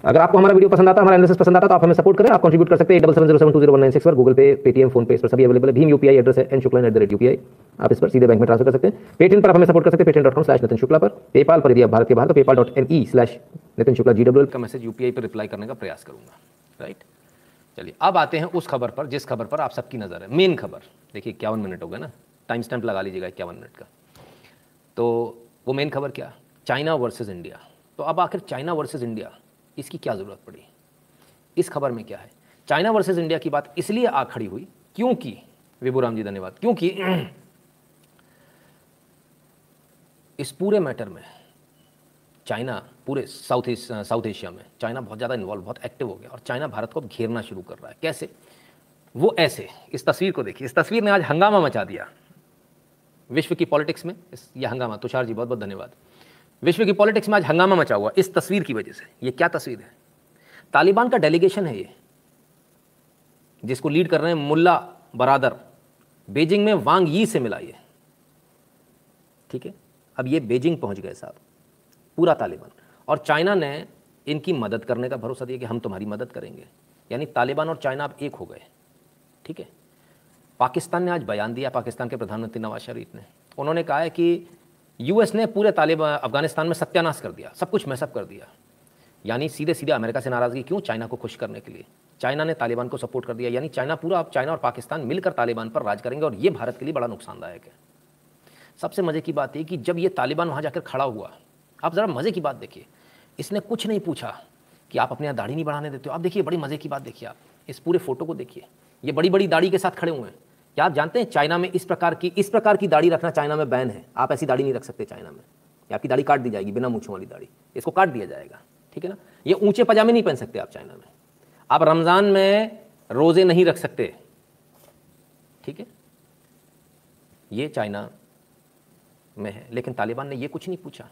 अगर आपको हमारा वीडियो पसंद आता है, हमारा एनालिसिस पसंद आता है, तो आप हमें सपोर्ट करें। आप कंट्रीब्यूट कर सकते हैं 8770720196 पर, गूगल पे, पेटीएम, फोन पे, इस पर सभी अवेलेबल है। भीम यूपीआई एड्रेस है n.shukla@UPI, आप इस पर सीधे बैंक में ट्रांसफर कर सकते हैं। पेटीएम पर आप हमें सपोर्ट कर सकते हैं, patreon.com/नितिन शुक्ला पर। पेपाल पर यदि आप भारत के बाहर तो paypal.me/नितिन शुक्ला GWL का मैसेज यूपीआई पर रिप्लाई करने का प्रयास करूंगा। राइट, चलिए अब आते हैं उस खबर पर जिस खबर पर आप सबकी नजर है। मेन खबर देखिए, 51 मिनट हो गए ना, टाइम स्टैंप लगा लीजिएगा 51 मिनट का। तो वो मेन खबर क्या, चाइना वर्सेस इंडिया। तो अब आखिर चाइना वर्सेस इंडिया, इसकी क्या ज़रूरत पड़ी? इस खबर में क्या है? चाइना वर्सेस इंडिया की बात इसलिए आ खड़ी हुई क्योंकि, विभूराम जी धन्यवाद, क्योंकि इस पूरे मैटर में चाइना, पूरे साउथ एशिया में चाइना बहुत ज़्यादा इन्वॉल्व, बहुत एक्टिव हो गया और चाइना भारत को अब घेरना शुरू कर रहा है। कैसे? वो ऐसे, इस तस्वीर को देखिए, इस तस्वीर ने आज हंगामा मचा दिया विश्व की पॉलिटिक्स में। यह हंगामा, तुषार जी बहुत बहुत धन्यवाद। विश्व की पॉलिटिक्स में आज हंगामा मचा हुआ इस तस्वीर की वजह से। ये क्या तस्वीर है? तालिबान का डेलीगेशन है ये, जिसको लीड कर रहे हैं मुल्ला बरादर, बीजिंग में वांग यी से मिला ये। ठीक है, अब ये बीजिंग पहुंच गए साहब, पूरा तालिबान, और चाइना ने इनकी मदद करने का भरोसा दिया कि हम तुम्हारी मदद करेंगे। यानी तालिबान और चाइना अब एक हो गए। ठीक है, पाकिस्तान ने आज बयान दिया, पाकिस्तान के प्रधानमंत्री नवाज शरीफ ने, उन्होंने कहा है कि यूएस ने पूरे तालिबान अफगानिस्तान में सत्यानाश कर दिया, सब कुछ मैसअप कर दिया। यानी सीधे सीधे अमेरिका से नाराज़गी, क्यों? चाइना को खुश करने के लिए। चाइना ने तालिबान को सपोर्ट कर दिया, यानी चाइना पूरा, अब चाइना और पाकिस्तान मिलकर तालिबान पर राज करेंगे, और ये भारत के लिए बड़ा नुकसानदायक है। सबसे मज़े की बात ये कि जब ये तालिबान वहाँ जाकर खड़ा हुआ, आप ज़रा मज़े की बात देखिए, इसने कुछ नहीं पूछा कि आप अपने यहाँ दाढ़ी नहीं बढ़ाने देते हो। आप देखिए, बड़ी मज़े की बात देखिए, आप इस पूरे फोटो को देखिए, ये बड़ी बड़ी दाढ़ी के साथ खड़े हुए हैं। क्या आप जानते हैं चाइना में इस प्रकार की दाढ़ी रखना चाइना में बैन है। आप ऐसी दाढ़ी नहीं रख सकते चाइना में, आपकी दाढ़ी काट दी जाएगी, बिना मूंछों वाली दाढ़ी, इसको काट दिया जाएगा। ठीक है ना? ये ऊंचे पजामे नहीं पहन सकते आप चाइना में, आप रमज़ान में रोज़े नहीं रख सकते। ठीक है, ये चाइना में है। लेकिन तालिबान ने ये कुछ नहीं पूछा,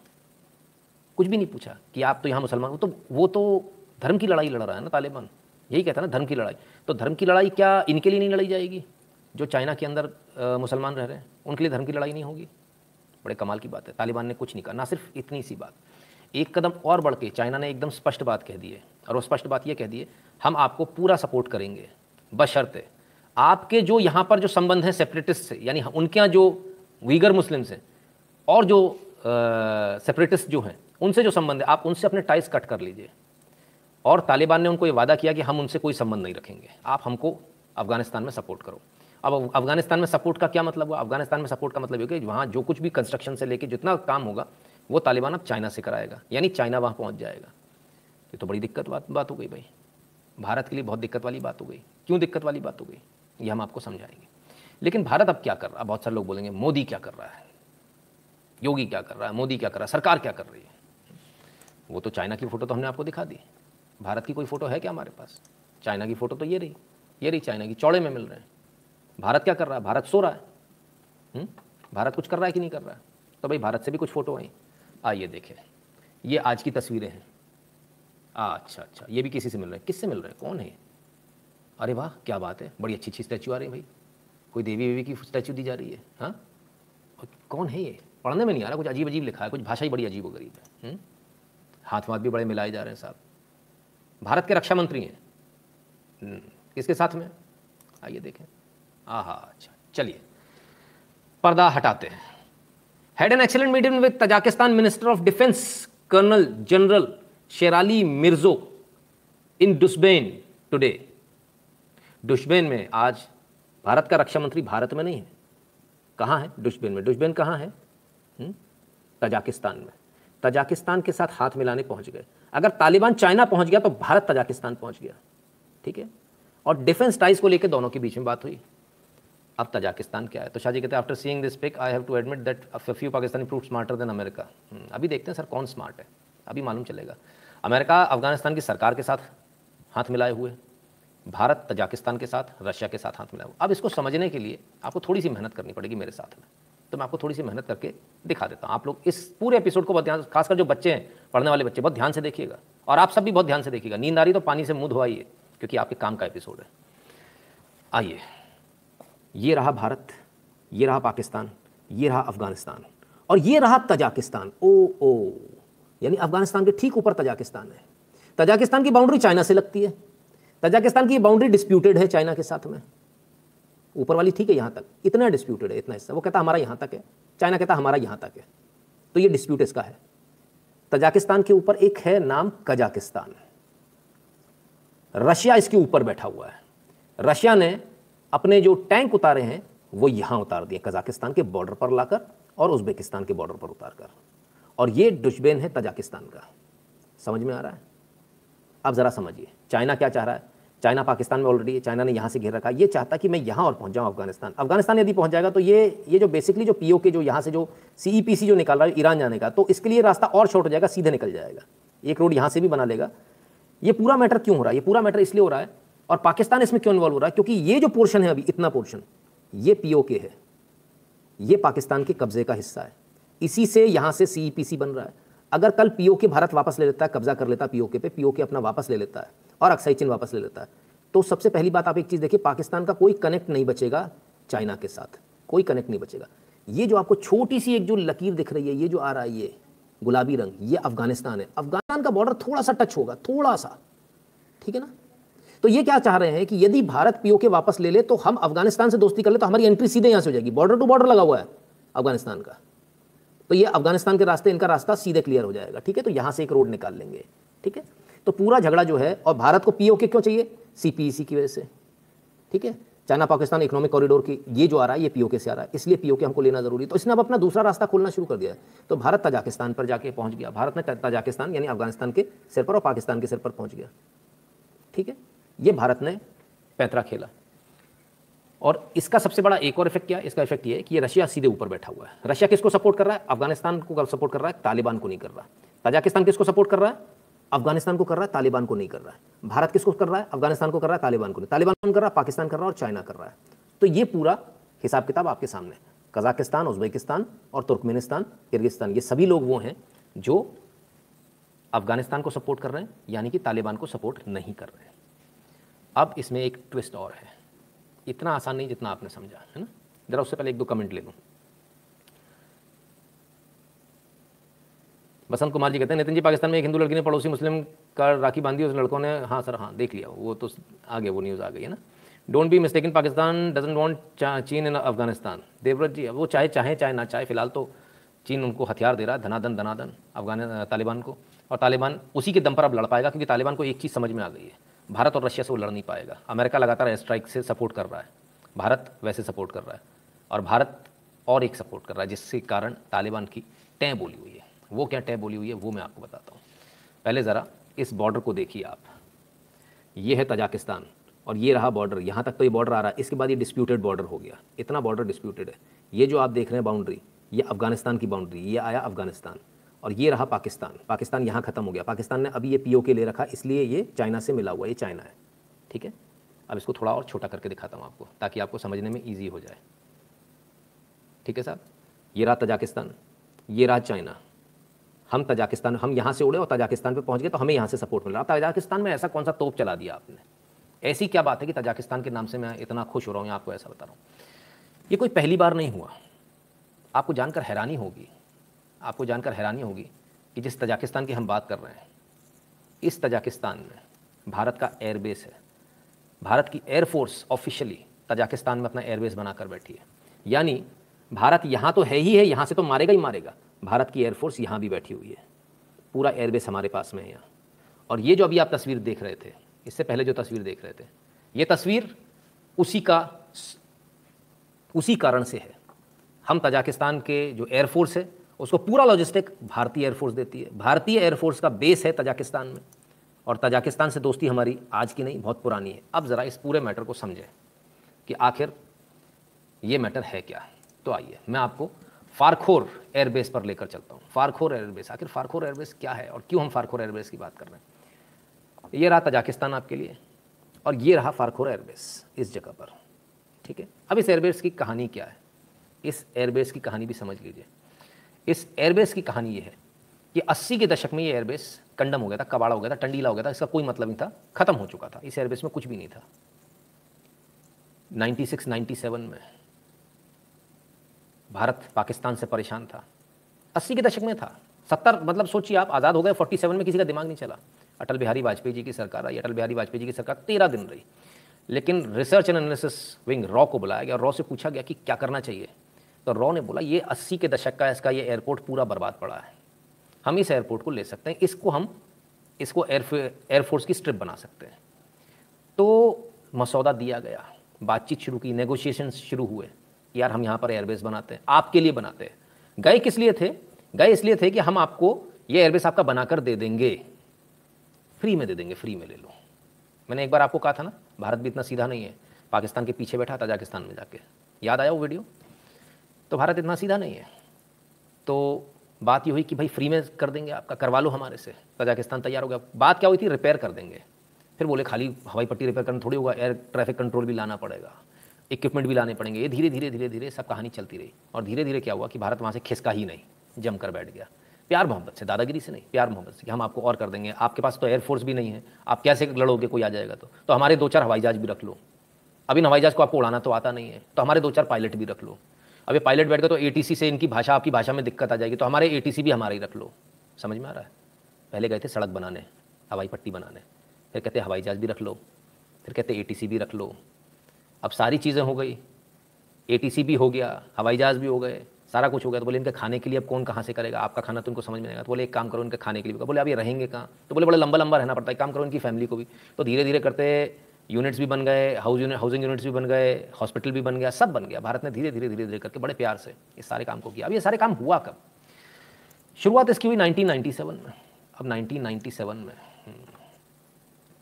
कुछ भी नहीं पूछा कि आप तो यहाँ मुसलमान हो। तो वो तो धर्म की लड़ाई लड़ रहा है ना तालिबान, यही कहता है ना, धर्म की लड़ाई। तो धर्म की लड़ाई क्या इनके लिए नहीं लड़ी जाएगी? जो चाइना के अंदर मुसलमान रह रहे हैं उनके लिए धर्म की लड़ाई नहीं होगी? बड़े कमाल की बात है। तालिबान ने कुछ नहीं कहा, ना सिर्फ इतनी सी बात, एक कदम और बढ़ के चाइना ने एकदम स्पष्ट बात कह दी है। और वो स्पष्ट बात ये कह दी है, हम आपको पूरा सपोर्ट करेंगे, बशर्ते आपके जो यहाँ पर जो संबंध हैं सेपरेटिस्ट से, यानी उनके यहाँ जो उइगर मुस्लिम्स हैं और जो सेपरेटिस्ट जो हैं उनसे जो संबंध है, आप उनसे अपने टाइज कट कर लीजिए। और तालिबान ने उनको ये वादा किया कि हम उनसे कोई संबंध नहीं रखेंगे, आप हमको अफगानिस्तान में सपोर्ट करो। अब अफगानिस्तान में सपोर्ट का क्या मतलब हुआ? अफगानिस्तान में सपोर्ट का मतलब ये कि वहाँ जो कुछ भी कंस्ट्रक्शन से लेके जितना काम होगा वो तालिबान अब चाइना से कराएगा, यानी चाइना वहाँ पहुँच जाएगा। ये तो बड़ी दिक्कत बात हो गई भाई, भारत के लिए बहुत दिक्कत वाली बात हो गई। क्यों दिक्कत वाली बात हो गई, ये हम आपको समझाएंगे। लेकिन भारत अब क्या कर रहा है? बहुत सारे लोग बोलेंगे मोदी क्या कर रहा है, योगी क्या कर रहा है, मोदी क्या कर रहा है, सरकार क्या कर रही है। वो तो चाइना की फ़ोटो तो हमने आपको दिखा दी, भारत की कोई फ़ोटो है क्या हमारे पास? चाइना की फ़ोटो तो ये रही चाइना की, चौड़े में मिल रहे हैं। भारत क्या कर रहा है? भारत सो रहा है। भारत कुछ कर रहा है कि नहीं कर रहा है? तो भाई भारत से भी कुछ फ़ोटो आई, आइए देखें। ये आज की तस्वीरें हैं। अच्छा, ये भी किसी से मिल रहे हैं। किससे मिल रहे हैं? कौन है? अरे वाह, क्या बात है, बड़ी अच्छी अच्छी स्टैचू आ रही है भाई, कोई देवी वेवी की स्टैचू दी जा रही है। हाँ, कौन है ये? पढ़ने में नहीं आ रहा, कुछ अजीब अजीब लिखा है, कुछ भाषा ही बड़ी अजीब व गरीब है। हाथ वाथ भी बड़े मिलाए जा रहे हैं साहब। भारत के रक्षा मंत्री हैं, किसके साथ में? आइए देखें। अच्छा, चलिए पर्दा हटाते हैं। Had an excellent meeting with Tajikistan minister of defence colonel general Sherali Mirzo in Dushanbe today. Dushanbe में आज भारत का रक्षा मंत्री भारत में नहीं है, कहाँ है? डुशबेन में। डुशबेन कहाँ है? तजाकिस्तान में। तजाकिस्तान के साथ हाथ मिलाने पहुंच गए। अगर तालिबान चाइना पहुंच गया तो भारत तजाकिस्तान पहुंच गया। ठीक है, और डिफेंस टाइज को लेकर दोनों के बीच में बात हुई। अब तजाकिस्तान क्या है? तो शाहजी कहते हैं, after seeing this pic I have to admit that a few Pakistani proved smarter than America. अभी देखते हैं सर कौन स्मार्ट है, अभी मालूम चलेगा। अमेरिका अफगानिस्तान की सरकार के साथ हाथ मिलाए हुए, भारत तजाकिस्तान के साथ, रशिया के साथ हाथ मिलाए हुए। अब इसको समझने के लिए आपको थोड़ी सी मेहनत करनी पड़ेगी मेरे साथ में, तो मैं आपको थोड़ी सी मेहनत करके दिखा देता हूँ। आप लोग इस पूरे एपिसोड को बहुत ध्यान, खासकर जो बच्चे हैं, पढ़ने वाले बच्चे, बहुत ध्यान से देखिएगा, और आप सब भी बहुत ध्यान से देखिएगा। नींद आ रही तो पानी से मुंह धोवाइए, क्योंकि आपके काम का एपिसोड है। आइए, ये रहा भारत, ये रहा पाकिस्तान, ये रहा अफगानिस्तान, और ये रहा तजाकिस्तान। यानी अफगानिस्तान के ठीक ऊपर तजाकिस्तान है। तजाकिस्तान की बाउंड्री चाइना से लगती है, तजाकिस्तान की बाउंड्री डिस्प्यूटेड है चाइना के साथ में, ऊपर वाली ठीक है, यहां तक इतना डिस्प्यूटेड है, इतना हिस्सा वो कहता हमारा यहां तक है, चाइना कहता हमारा यहां तक है, तो ये डिस्प्यूट इसका है। तजाकिस्तान के ऊपर एक है नाम कजाकिस्तान, रशिया इसके ऊपर बैठा हुआ है। रशिया ने अपने जो टैंक उतारे हैं वो यहां उतार दिए, कजाकिस्तान के बॉर्डर पर लाकर और उज्बेकिस्तान के बॉर्डर पर उतारकर, और ये दुश्मन है तजाकिस्तान का। समझ में आ रहा है? अब जरा समझिए चाइना क्या चाह रहा है। चाइना पाकिस्तान में ऑलरेडी है, चाइना ने यहां से घेर रखा है, ये चाहता कि मैं यहां और पहुंच जाऊं अफगानिस्तान। अफगानिस्तान यदि पहुंच जाएगा तो ये जो बेसिकली जो पीओके जो यहां से जो सीईपीसी जो निकाल रहा है ईरान जाने का, तो इसके लिए रास्ता और शॉर्ट हो जाएगा, सीधे निकल जाएगा, एक रोड यहां से भी बना लेगा। ये पूरा मैटर क्यों हो रहा है? ये पूरा मैटर इसलिए हो रहा है, और पाकिस्तान इसमें क्यों इन्वॉल्व हो रहा है, क्योंकि ये जो पोर्शन है अभी इतना पोर्शन ये पीओके है, ये पाकिस्तान के कब्जे का हिस्सा है, इसी से यहां से सीईपीसी बन रहा है। अगर कल पीओके भारत वापस ले लेता है, कब्जा कर लेता है पीओके पे, पीओके अपना वापस ले लेता है और अक्साई चीन वापस ले लेता है, तो सबसे पहली बात आप एक चीज देखिए, पाकिस्तान का कोई कनेक्ट नहीं बचेगा चाइना के साथ, कोई कनेक्ट नहीं बचेगा। ये जो आपको छोटी सी एक जो लकीर दिख रही है, ये जो आ रहा है ये गुलाबी रंग, ये अफगानिस्तान है। अफगानिस्तान का बॉर्डर थोड़ा सा टच होगा, थोड़ा सा, ठीक है ना। तो ये क्या चाह रहे हैं कि यदि भारत पीओके वापस ले ले तो हम अफगानिस्तान से दोस्ती कर ले, तो हमारी एंट्री सीधे यहां से हो जाएगी, बॉर्डर टू बॉर्डर लगा हुआ है अफगानिस्तान का, तो ये अफगानिस्तान के रास्ते इनका रास्ता सीधे क्लियर हो जाएगा, ठीक है। तो यहां से एक रोड निकाल लेंगे, ठीक है। तो पूरा झगड़ा जो है, और भारत को पीओके क्यों चाहिए? सीपीईसी की वजह से, ठीक है। चाइना पाकिस्तान इकोनॉमिक कॉरिडोर की ये जो आ रहा है ये पीओके से आ रहा है, इसलिए पीओके हमको लेना जरूरी। तो इसने अब अपना दूसरा रास्ता खोलना शुरू कर दिया है। तो भारत तजाकिस्तान पर जाके पहुंच गया, भारत ने तजाकिस्तान यानी अफगानिस्तान के सिर पर और पाकिस्तान के सिर पर पहुंच गया, ठीक है। ये भारत ने पैंतरा खेला, और इसका सबसे बड़ा एक और इफेक्ट क्या है? इसका इफेक्ट ये है कि ये रशिया सीधे ऊपर बैठा हुआ है। रशिया किसको सपोर्ट कर रहा है? अफगानिस्तान को सपोर्ट कर रहा है, तालिबान को नहीं कर रहा। तजाकिस्तान किसको सपोर्ट कर रहा है? अफगानिस्तान को कर रहा है, तालिबान को नहीं कर रहा है। भारत किसको कर रहा है? अफगानिस्तान को कर रहा है, तालिबान को नहीं। तालिबान कौन कर रहा है? पाकिस्तान कर रहा है और चाइना कर रहा है। तो ये पूरा हिसाब किताब आपके सामने, कजाकिस्तान, उज्बेकिस्तान और तुर्कमेनिस्तान, किर्गिस्तान, ये सभी लोग वो हैं जो अफगानिस्तान को सपोर्ट कर रहे हैं, यानी कि तालिबान को सपोर्ट नहीं कर रहे हैं। अब इसमें एक ट्विस्ट और है, इतना आसान नहीं जितना आपने समझा, है ना। जरा उससे पहले एक दो कमेंट ले लूं। बसंत कुमार जी कहते हैं, नितिन जी पाकिस्तान में एक हिंदू लड़की ने पड़ोसी मुस्लिम का राखी बांधी, उस लड़कों ने, हाँ सर हाँ देख लिया, वो तो आ गया, वो न्यूज़ आ गई है ना। Don't be mistaken, Pakistan doesn't want चीन इन अफगानिस्तान। देवव्रत जी, वो चाहे ना चाहे, फिलहाल तो चीन उनको हथियार दे रहा है धनाधन तालिबान को, और तालिबान उसी के दम पर अब लड़ पाएगा, क्योंकि तालिबान को एक चीज़ समझ में आ गई है, भारत और रशिया से वो लड़ नहीं पाएगा। अमेरिका लगातार एयर स्ट्राइक से सपोर्ट कर रहा है, भारत वैसे सपोर्ट कर रहा है, और भारत और एक सपोर्ट कर रहा है, जिसके कारण तालिबान की टैं बोली हुई है। वो क्या टैं बोली हुई है वो मैं आपको बताता हूँ। पहले ज़रा इस बॉर्डर को देखिए आप, ये है तजाकिस्तान और ये रहा बॉर्डर, यहाँ तक तो ये बॉर्डर आ रहा है। इसके बाद ये डिस्प्यूटेड बॉर्डर हो गया, इतना बॉर्डर डिस्प्यूटेड है। ये जो आप देख रहे हैं बाउंड्री, ये अफगानिस्तान की बाउंड्री, ये आया अफगानिस्तान, और ये रहा पाकिस्तान। पाकिस्तान यहाँ खत्म हो गया, पाकिस्तान ने अभी ये पीओके ले रखा, इसलिए ये चाइना से मिला हुआ, ये चाइना है, ठीक है। अब इसको थोड़ा और छोटा करके दिखाता हूँ आपको, ताकि आपको समझने में ईजी हो जाए, ठीक है साहब। ये रहा तजाकिस्तान, ये रहा चाइना। हम तजाकिस्तान, हम यहाँ से उड़े और तजाकिस्तान पे पहुँच गए, तो हमें यहाँ से सपोर्ट मिल रहा। तजाकिस्तान में ऐसा कौन सा तोप चला दिया आपने? ऐसी क्या बात है कि तजाकिस्तान के नाम से मैं इतना खुश हो रहा हूँ, आपको ऐसा बता रहा हूँ। ये कोई पहली बार नहीं हुआ। आपको जानकर हैरानी होगी, आपको जानकर हैरानी होगी कि जिस तजाकिस्तान की हम बात कर रहे हैं, इस तजाकिस्तान में भारत का एयरबेस है। भारत की एयरफोर्स ऑफिशियली तजाकिस्तान में अपना एयरबेस बनाकर बैठी है, यानी भारत यहाँ तो है ही है, यहाँ से तो मारेगा ही मारेगा। भारत की एयरफोर्स यहाँ भी बैठी हुई है, पूरा एयरबेस हमारे पास में है यहाँ। और ये जो अभी आप तस्वीर देख रहे थे, इससे पहले जो तस्वीर देख रहे थे, ये तस्वीर उसी कारण से है। हम तजाकिस्तान के जो एयरफोर्स है उसको पूरा लॉजिस्टिक भारतीय एयरफोर्स देती है। भारतीय एयरफोर्स का बेस है तजाकिस्तान में, और तजाकिस्तान से दोस्ती हमारी आज की नहीं, बहुत पुरानी है। अब ज़रा इस पूरे मैटर को समझें कि आखिर ये मैटर है क्या। तो आइए मैं आपको फारखोर एयरबेस पर लेकर चलता हूँ। फारखोर एयरबेस, आखिर फारखोर एयरबेस क्या है और क्यों हम फारखोर एयरबेस की बात कर रहे हैं। ये रहा तजाकिस्तान आपके लिए, और ये रहा फारखोर एयरबेस इस जगह पर, ठीक है। अब इस एयरबेस की कहानी क्या है, इस एयरबेस की कहानी भी समझ लीजिए। इस एयरबेस की कहानी ये है कि 80 के दशक में ये एयरबेस कंडम हो गया था, कबाड़ा हो गया था, टंडीला हो गया था, इसका कोई मतलब नहीं था, खत्म हो चुका था। इस एयरबेस में कुछ भी नहीं था। 96-97 में भारत पाकिस्तान से परेशान था, 80 के दशक में था। 70 मतलब सोचिए आप, आज़ाद हो गए 47 में, किसी का दिमाग नहीं चला। अटल बिहारी वाजपेयी जी की सरकार आई, अटल बिहारी वाजपेयी जी की सरकार 13 दिन रही, लेकिन research and analysis wing raw को बुलाया गया और रॉ से पूछा गया कि क्या करना चाहिए। तो रॉ ने बोला ये 80 के दशक का इसका ये एयरपोर्ट पूरा बर्बाद पड़ा है, हम इस एयरपोर्ट को ले सकते हैं, इसको एयरफोर्स की स्ट्रिप बना सकते हैं। तो मसौदा दिया गया, बातचीत शुरू की, नेगोशिएशन शुरू हुए, यार हम यहाँ पर एयरबेस बनाते हैं, आपके लिए बनाते हैं। गए किस लिए थे? गए इसलिए थे कि हम आपको ये एयरबेस आपका बनाकर दे देंगे, फ्री में दे देंगे, फ्री में ले लो। मैंने एक बार आपको कहा था ना, भारत भी इतना सीधा नहीं है, पाकिस्तान के पीछे बैठा तजाकिस्तान में जाके, याद आया वो वीडियो? तो भारत इतना सीधा नहीं है। तो बात ये हुई कि भाई फ्री में कर देंगे आपका, करवा लो हमारे से। तजाकिस्तान तैयार हो गया। बात क्या हुई थी? रिपेयर कर देंगे। फिर बोले खाली हवाई पट्टी रिपेयर करना थोड़ी होगा, एयर ट्रैफिक कंट्रोल भी लाना पड़ेगा, इक्विपमेंट भी लाने पड़ेंगे। ये धीरे धीरे धीरे धीरे सब कहानी चलती रही और धीरे धीरे क्या हुआ कि भारत वहाँ से खिसका ही नहीं, जम कर बैठ गया। प्यार मोहब्बत से, दादागिरी से नहीं, प्यार मोहब्बत से कि हम आपको और कर देंगे, आपके पास तो एयरफोर्स भी नहीं है, आप कैसे लड़ोगे, कोई आ जाएगा तो हमारे 2-4 हवाई जहाज भी रख लो। अब इन हवाई जहाज को आपको उड़ाना तो आता नहीं है, तो हमारे 2-4 पायलट भी रख लो। अब ये पायलट बैठ गए तो एटीसी से इनकी भाषा आपकी भाषा में दिक्कत आ जाएगी, तो हमारे एटीसी भी हमारे ही रख लो। समझ में आ रहा है? पहले गए थे सड़क बनाने, हवाई पट्टी बनाने, फिर कहते हवाई जहाज भी रख लो, फिर कहते एटीसी भी रख लो। अब सारी चीज़ें हो गई, एटीसी भी हो गया, हवाई जहाज भी हो गए, सारा कुछ हो गया। तो बोले इनके खाने के लिए अब कौन कहाँ से करेगा, आपका खाना तो उनको समझ में नहीं आएगा। तो बोले एक काम करो, इनके खाने के लिए। बोले अब ये रहेंगे कहाँ? तो बोले बड़ा लंबा लंबा रहना पड़ता है, काम करो इनकी फैमिली को भी। तो धीरे धीरे करते यूनिट्स भी बन गए, हाउसिंग यूनिट्स भी बन गए, हॉस्पिटल भी बन गया, सब बन गया। भारत ने धीरे धीरे धीरे धीरे करके बड़े प्यार से इस सारे काम को किया। अब ये सारे काम हुआ कब? शुरुआत इसकी हुई 1997 में। अब 1997 में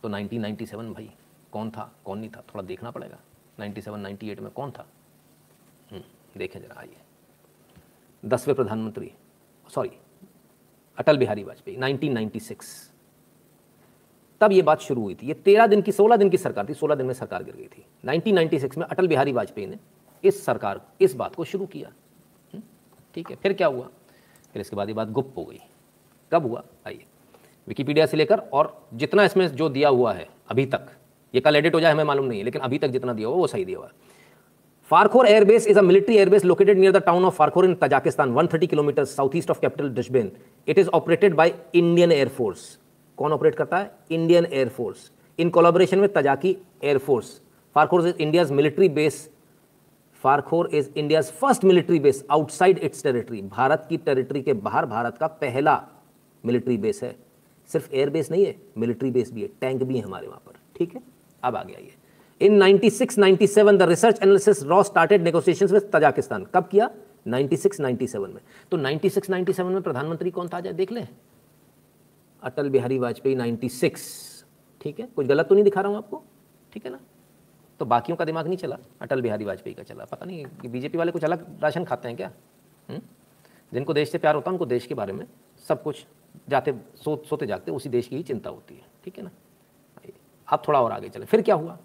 तो 1997 भाई कौन था कौन नहीं था थोड़ा देखना पड़ेगा। 97-98 में कौन था? देखें जरा, आइए। 10वें प्रधानमंत्री, सॉरी, अटल बिहारी वाजपेयी, 1996 तब ये बात शुरू हुई थी। ये 16 दिन की सरकार थी, 16 दिन में सरकार गिर गई थी। 1996 में अटल बिहारी वाजपेयी ने इस बात को शुरू किया। ठीक है, फिर क्या हुआ? फिर इसके बाद ये बात गुप्त हो गई। कब हुआ? आइए, विकिपीडिया से लेकर और जितना इसमें जो दिया हुआ है अभी तक, ये कल एडिट हो जाए हमें मालूम नहीं है, लेकिन अभी तक जितना दिया हुआ वो सही दिया हुआ है। Farkhor Air Base is a military air base located near the town of Farkhor in Tajikistan, 130 kilometers southeast of capital Dushban. It is operated by Indian Air Force. कौन ऑपरेट करता है? Indian air force in collaboration with Tajik air force. Farkhor is India's military base. Farkhor is India's first military base outside its territory. Bharat की territory के बाहर भारत का पहला military base है। सिर्फ एयर बेस नहीं है, मिलिट्री बेस भी है, टैंक भी है हमारे वहां पर। ठीक है, अब आ गया ये। In 96-97 the research analysis raw started negotiations with Tajikistan. कब किया? 96-97 में। तो 96-97 में प्रधानमंत्री कौन था? जाए देख लें, अटल बिहारी वाजपेयी 96। ठीक है, कुछ गलत तो नहीं दिखा रहा हूं आपको? ठीक है ना? तो बाकियों का दिमाग नहीं चला, अटल बिहारी वाजपेयी का चला। पता नहीं कि बीजेपी वाले कुछ अलग राशन खाते हैं क्या? जिनको देश से प्यार होता है उनको देश के बारे में सब कुछ सोते जागते उसी देश की ही चिंता होती है। ठीक है ना? अब थोड़ा और आगे चले, फिर क्या हुआ?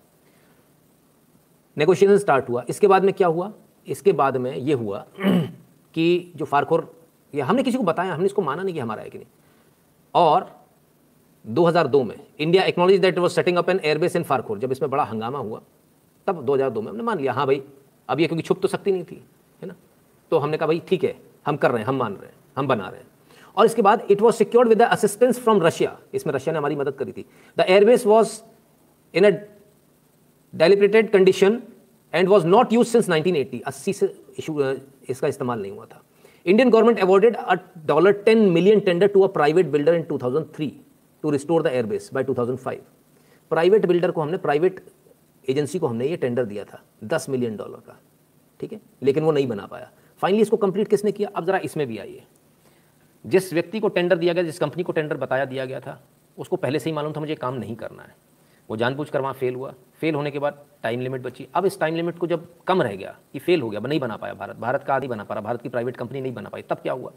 नेगोशिएशन स्टार्ट हुआ। इसके बाद में क्या हुआ? इसके बाद में ये हुआ कि जो फारखोर, ये हमने किसी को बताया, हमने इसको माना नहीं कि हमारा है कि नहीं। और 2002 में India acknowledge that was setting up an airbase in Farkhor. जब इसमें बड़ा हंगामा हुआ तब 2002 में हमने मान लिया, हाँ भाई अब ये, क्योंकि छुप तो सकती नहीं थी, है ना, तो हमने कहा भाई ठीक है, हम कर रहे हैं, हम मान रहे हैं, हम बना रहे हैं। और इसके बाद it was secured with the assistance from Russia. इसमें रशिया ने हमारी मदद करी थी। The airbase was in a dilapidated condition and was not used since 1980। 80 से इसका इस्तेमाल नहीं हुआ था। Indian government awarded a $10 million tender to a private builder in 2003 to restore the airbase by 2005। Private builder को हमने, प्राइवेट एजेंसी को हमने ये टेंडर दिया था $10 मिलियन का। ठीक है, लेकिन वो नहीं बना पाया। फाइनली इसको कंप्लीट किसने किया? अब जरा इसमें भी आइए। जिस व्यक्ति को टेंडर दिया गया, जिस कंपनी को टेंडर बताया दिया गया था, उसको पहले से ही मालूम था मुझे काम नहीं करना है। वो जानबूझकर वहाँ फेल हुआ। फेल होने के बाद टाइम लिमिट बची। अब इस टाइम लिमिट को जब कम रह गया कि फेल हो गया, नहीं बना पाया भारत का आधी बना पा रहा, भारत की प्राइवेट कंपनी नहीं बना पाई, तब क्या हुआ?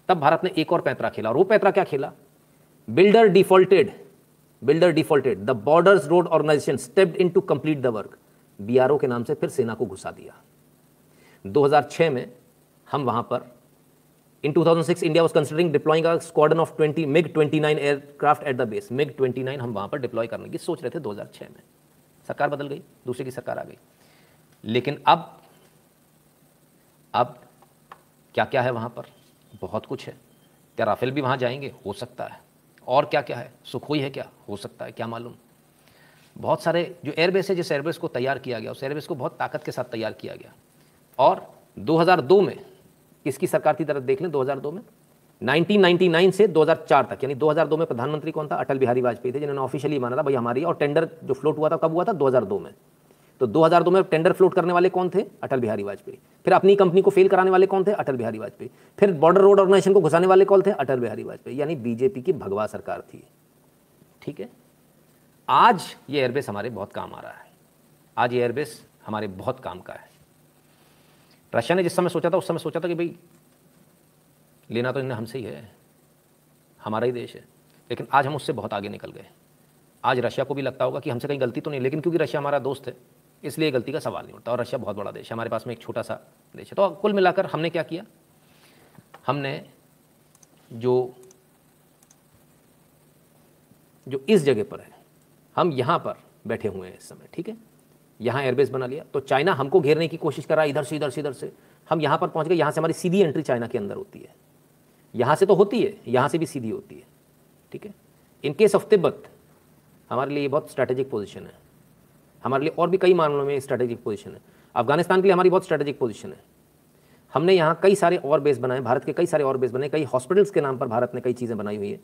तब भारत ने एक और पैंतरा खेला। और वो पैंतरा क्या खेला? Builder defaulted, the borders road organisation stepped in to complete the work. BRO के नाम से फिर सेना को घुसा दिया। 2006 में हम वहां पर, in 2006 India was considering deploying a squadron of 20 MiG-29 aircraft at the base। MiG-29 हम वहां पर डिप्लॉय करने की सोच रहे थे 2006 में। सरकार बदल गई, दूसरे की सरकार आ गई। लेकिन अब क्या क्या है वहां पर? बहुत कुछ है। क्या राफेल भी वहां जाएंगे? हो सकता है। और क्या क्या है, सुखोई है क्या, हो सकता है, क्या मालूम। बहुत सारे जो एयरबेस है, जिस एयरबेस को तैयार किया गया उस एयरबेस को बहुत ताकत के साथ तैयार किया गया। और 2002 में किसकी सरकार थी, तरफ देख लें, 2002 में 1999 से 2004 तक, यानी 2002 में प्रधानमंत्री कौन था, अटल बिहारी वाजपेयी थे, जिन्होंने ऑफिशियली माना था भाई हमारी, और टेंडर जो फ्लोट हुआ था कब हुआ था, 2002 में। तो 2002 में टेंडर फ्लोट करने वाले कौन थे, अटल बिहारी वाजपेयी। फिर अपनी कंपनी को फेल कराने वाले कौन थे, अटल बिहारी वाजपेयी। फिर बॉर्डर रोड ऑर्गेनाइजेशन को घुसाने वाले कौन थे, अटल बिहारी वाजपेयी। यानी बीजेपी की भगवा सरकार थी। ठीक है, आज ये एयरबेस हमारे बहुत काम आ रहा है, आज ये एयरबेस हमारे बहुत काम का है। रशिया ने जिस समय सोचा था उस समय सोचा था कि भाई लेना तो इन्हें हमसे ही है, हमारा ही देश है, लेकिन आज हम उससे बहुत आगे निकल गए। आज रशिया को भी लगता होगा कि हमसे कहीं गलती तो नहीं, लेकिन क्योंकि रशिया हमारा दोस्त है इसलिए गलती का सवाल नहीं उठता। और रशिया बहुत बड़ा देश है, हमारे पास में एक छोटा सा देश है। तो कुल मिलाकर हमने क्या किया, हमने जो इस जगह पर है, हम यहाँ पर बैठे हुए हैं इस समय, ठीक है, यहाँ एयरबेस बना लिया। तो चाइना हमको घेरने की कोशिश कर रहा है, इधर से इधर से इधर से, हम यहाँ पर पहुँच गए। यहाँ से हमारी सीधी एंट्री चाइना के अंदर होती है, यहाँ से तो होती है, यहाँ से भी सीधी होती है। ठीक है, इन केस ऑफ तिब्बत हमारे लिए बहुत स्ट्रैटेजिक पोजीशन है, हमारे लिए और भी कई मामलों में स्ट्रैटेजिक पोजीशन है। अफगानिस्तान के लिए हमारी बहुत स्ट्रैटेजिक पोजीशन है। हमने यहाँ कई सारे और बेस बनाए, भारत के कई सारे और बेस बने, कई हॉस्पिटल्स के नाम पर भारत ने कई चीज़ें बनाई हुई है।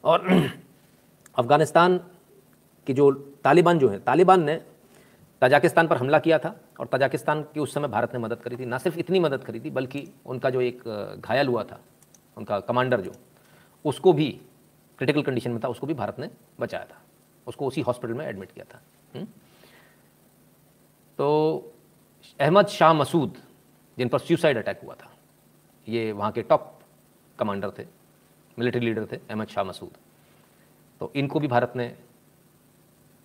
और अफगानिस्तान की जो तालिबान जो है, तालिबान ने तजाकिस्तान पर हमला किया था, और तजाकिस्तान की उस समय भारत ने मदद करी थी। ना सिर्फ इतनी मदद करी थी, बल्कि उनका जो एक घायल हुआ था, उनका कमांडर जो, उसको भी क्रिटिकल कंडीशन में था, उसको भी भारत ने बचाया था, उसको उसी हॉस्पिटल में एडमिट किया था। तो अहमद शाह मसूद, जिन पर सुसाइड अटैक हुआ था, ये वहाँ के टॉप कमांडर थे, मिलिट्री लीडर थे अहमद शाह मसूद। तो इनको भी भारत ने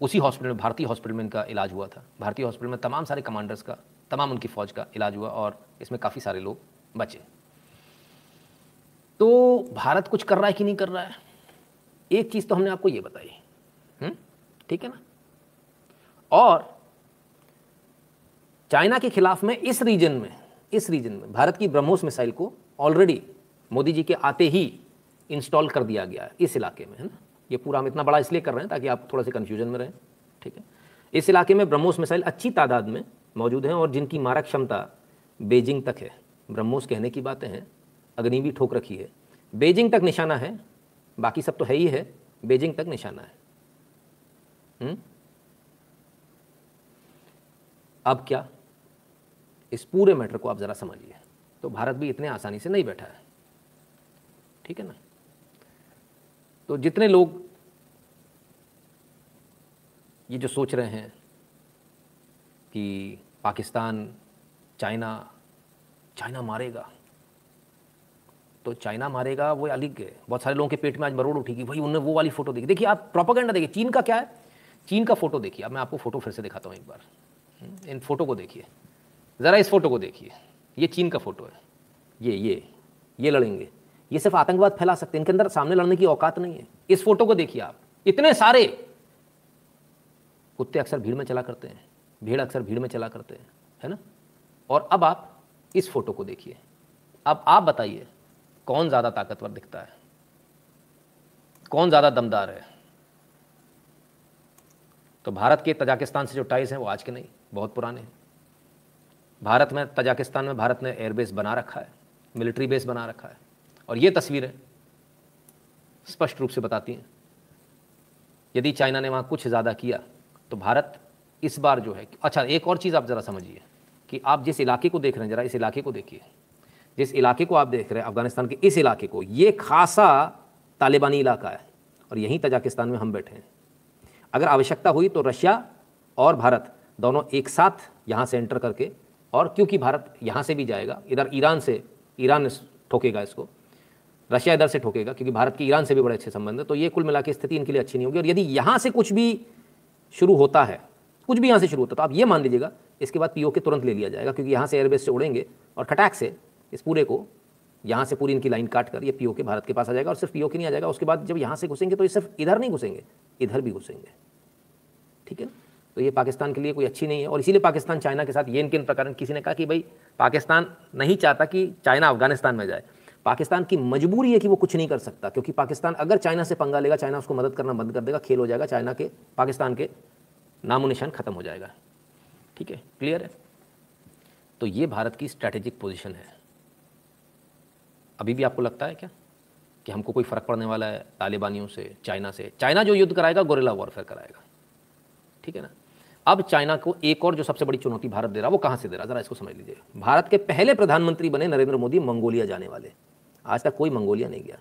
उसी हॉस्पिटल में, भारतीय हॉस्पिटल में इनका इलाज हुआ था। भारतीय हॉस्पिटल में तमाम सारे कमांडर्स का, तमाम उनकी फ़ौज का इलाज हुआ, और इसमें काफ़ी सारे लोग बचे। तो भारत कुछ कर रहा है कि नहीं कर रहा है, एक चीज़ तो हमने आपको ये बताई, ठीक है ना। और चाइना के खिलाफ में इस रीजन में भारत की ब्रह्मोस मिसाइल को ऑलरेडी मोदी जी के आते ही इंस्टॉल कर दिया गया है इस इलाके में, है ना। ये पूरा हम इतना बड़ा इसलिए कर रहे हैं ताकि आप थोड़ा सा कन्फ्यूजन में रहें, ठीक है। इस इलाके में ब्रह्मोस मिसाइल अच्छी तादाद में मौजूद हैं, और जिनकी मारक क्षमता बेजिंग तक है। ब्रह्मोस कहने की बातें हैं, अग्नि भी ठोक रखी है, बेजिंग तक निशाना है, बाकी सब तो है ही है, बेजिंग तक निशाना है। अब क्या, इस पूरे मैटर को आप ज़रा समझिए। तो भारत भी इतने आसानी से नहीं बैठा है, ठीक है ना। तो जितने लोग ये जो सोच रहे हैं कि पाकिस्तान चाइना मारेगा, तो चाइना मारेगा वो अलग है। बहुत सारे लोगों के पेट में आज मरोड़ उठेगी, भाई उन्होंने वो वाली फ़ोटो देखी। देखिए आप प्रोपेगेंडा देखिए, चीन का क्या है, चीन का फ़ोटो देखिए। अब मैं आपको फ़ोटो फिर से दिखाता हूँ एक बार, इन फ़ोटो को देखिए ज़रा, इस फ़ोटो को देखिए, ये चीन का फ़ोटो है। ये लड़ेंगे, ये सिर्फ आतंकवाद फैला सकते हैं, इनके अंदर सामने लड़ने की औकात नहीं है। इस फोटो को देखिए आप, इतने सारे कुत्ते अक्सर भीड़ में चला करते हैं, भेड़ अक्सर भीड़ में चला करते हैं, है ना। और अब आप इस फोटो को देखिए, अब आप बताइए कौन ज़्यादा ताकतवर दिखता है, कौन ज़्यादा दमदार है। तो भारत के तजाकिस्तान से जो टाइज हैं वो आज के नहीं, बहुत पुराने हैं। भारत में, तजाकिस्तान में भारत ने एयरबेस बना रखा है, मिलिट्री बेस बना रखा है, और ये तस्वीरें स्पष्ट रूप से बताती हैं यदि चाइना ने वहाँ कुछ ज़्यादा किया तो भारत इस बार जो है। अच्छा, एक और चीज़ आप ज़रा समझिए कि आप जिस इलाके को देख रहे हैं, ज़रा इस इलाके को देखिए, जिस इलाके को आप देख रहे हैं अफगानिस्तान के इस इलाके को, ये खासा तालिबानी इलाका है, और यहीं तजाकिस्तान में हम बैठे हैं। अगर आवश्यकता हुई तो रशिया और भारत दोनों एक साथ यहाँ से एंटर करके, और क्योंकि भारत यहाँ से भी जाएगा, इधर ईरान ठोकेगा इसको, रशिया इधर से ठोकेगा, क्योंकि भारत के ईरान से भी बड़े अच्छे संबंध है। तो ये कुल मिला के स्थिति इनके लिए अच्छी नहीं होगी। और यदि यहाँ से कुछ भी शुरू होता है, कुछ भी यहाँ से शुरू होता है, तो आप ये मान लीजिएगा इसके बाद पीओके तुरंत ले लिया जाएगा, क्योंकि यहाँ से एयरबेस से उड़ेंगे और खटाक से इस पूरे को, यहाँ से पूरी इनकी लाइन काट कर ये पीओके भारत के पास आ जाएगा। और सिर्फ पीओके नहीं आ जाएगा, उसके बाद जब यहाँ से घुसेंगे तो ये सिर्फ इधर नहीं घुसेंगे, इधर भी घुसेंगे, ठीक है। तो ये पाकिस्तान के लिए कोई अच्छी नहीं है, और इसीलिए पाकिस्तान चाइना के साथ ये इनके प्रकार, किसी ने कहा कि भाई पाकिस्तान नहीं चाहता कि चाइना अफगानिस्तान में जाए। पाकिस्तान की मजबूरी है कि वो कुछ नहीं कर सकता, क्योंकि पाकिस्तान अगर चाइना से पंगा लेगा, चाइना उसको मदद करना बंद कर देगा, खेल हो जाएगा, चाइना के पाकिस्तान के नामो निशान खत्म हो जाएगा। ठीक है, क्लियर है। तो ये भारत की स्ट्रैटेजिक पोजीशन है। अभी भी आपको लगता है क्या कि हमको कोई फ़र्क पड़ने वाला है तालिबानियों से, चाइना से? चाइना जो युद्ध कराएगा गोरिल्ला वॉरफेयर कराएगा, ठीक है ना। अब चाइना को एक और जो सबसे बड़ी चुनौती भारत दे रहा, वो कहाँ से दे रहा, ज़रा इसको समझ लीजिए। भारत के पहले प्रधानमंत्री बने नरेंद्र मोदी मंगोलिया जाने वाले, आज तक कोई मंगोलिया नहीं गया,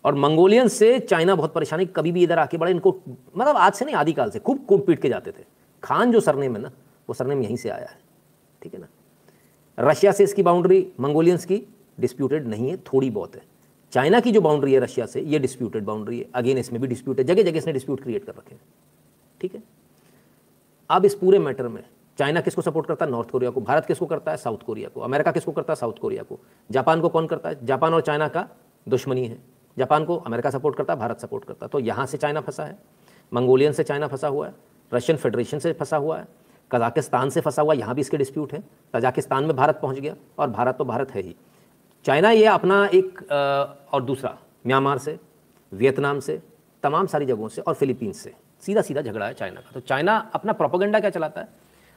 और मंगोलियन से चाइना बहुत परेशानी, कभी भी इधर आके बड़े इनको, मतलब आज से नहीं, आदिकाल से खूब कूट पीट के जाते थे। खान जो सरनेम है ना, वो सरनेम यहीं से आया है, ठीक है ना। रशिया से इसकी बाउंड्री मंगोलियंस की डिस्प्यूटेड नहीं है, थोड़ी बहुत है। चाइना की जो बाउंड्री है रशिया से, ये डिस्प्यूटेड बाउंड्री है, अगेन इसमें भी डिस्प्यूट है, जगह जगह इसने डिस्प्यूट क्रिएट कर रखे हैं, ठीक है। अब इस पूरे मैटर में चाइना किसको सपोर्ट करता है? नॉर्थ कोरिया को। भारत किसको करता है? साउथ कोरिया को। अमेरिका किसको करता है? साउथ कोरिया को। जापान को कौन करता है? जापान और चाइना का दुश्मनी है। जापान को अमेरिका सपोर्ट करता है, भारत सपोर्ट करता है। तो यहाँ से चाइना फंसा है, मंगोलियन से चाइना फंसा हुआ है, रशियन फेडरेशन से फंसा हुआ है, कजाकिस्तान से फंसा हुआ, यहाँ भी इसके डिस्प्यूट है। तजाकिस्तान में भारत पहुँच गया, और भारत तो भारत है ही। चाइना ये अपना एक और दूसरा म्यांमार से, वियतनाम से, तमाम सारी जगहों से, और फिलीपींस से सीधा सीधा झगड़ा है चाइना का। तो चाइना अपना प्रोपेगेंडा क्या चलाता है,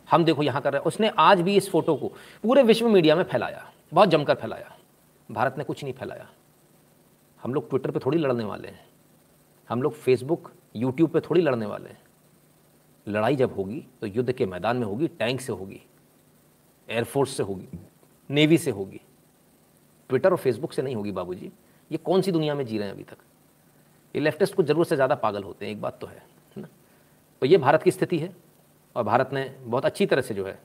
हम देखो यहाँ कर रहे हैं। उसने आज भी इस फोटो को पूरे विश्व मीडिया में फैलाया, बहुत जमकर फैलाया। भारत ने कुछ नहीं फैलाया। हम लोग ट्विटर पे थोड़ी लड़ने वाले हैं, हम लोग फेसबुक यूट्यूब पे थोड़ी लड़ने वाले हैं। लड़ाई जब होगी तो युद्ध के मैदान में होगी, टैंक से होगी, एयरफोर्स से होगी, नेवी से होगी, ट्विटर और फेसबुक से नहीं होगी बाबूजी। ये कौन सी दुनिया में जी रहे हैं अभी तक? ये लेफ्टिस्ट कुछ ज़रूरत से ज़्यादा पागल होते हैं, एक बात तो है ना। तो ये भारत की स्थिति है, और भारत ने बहुत अच्छी तरह से जो है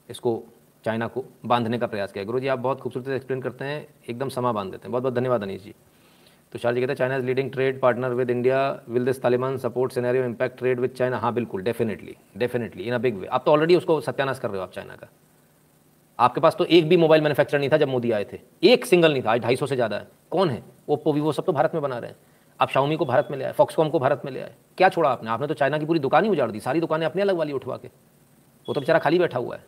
इसको चाइना को बांधने का प्रयास किया। गुरुजी आप बहुत खूबसूरती से एक्सप्लेन करते हैं, एकदम समा बांध देते हैं, बहुत बहुत धन्यवाद अनीश जी। तुषार जी कहते हैं China is leading trade partner with India, will this Taliban support scenario impact trade with China? हाँ बिल्कुल, definitely in a big way. आप तो ऑलरेडी उसको सत्यानाश कर रहे हो आप चाइना का। आपके पास तो एक भी मोबाइल मैन्युफैक्चरर नहीं था जब मोदी आए थे, एक सिंगल नहीं था, आज 250 से ज़्यादा है। कौन है? ओप्पो, वीवो, सब तो भारत में बना रहे हैं। आप शाओमी को भारत में ले आए, फॉक्सकॉम को भारत में ले आए। क्या छोड़ा आपने? आपने तो चाइना की पूरी दुकान ही उजाड़ दी, सारी दुकानें अपनी अलग वाली उठवा के। वो तो बेचारा खाली बैठा हुआ है।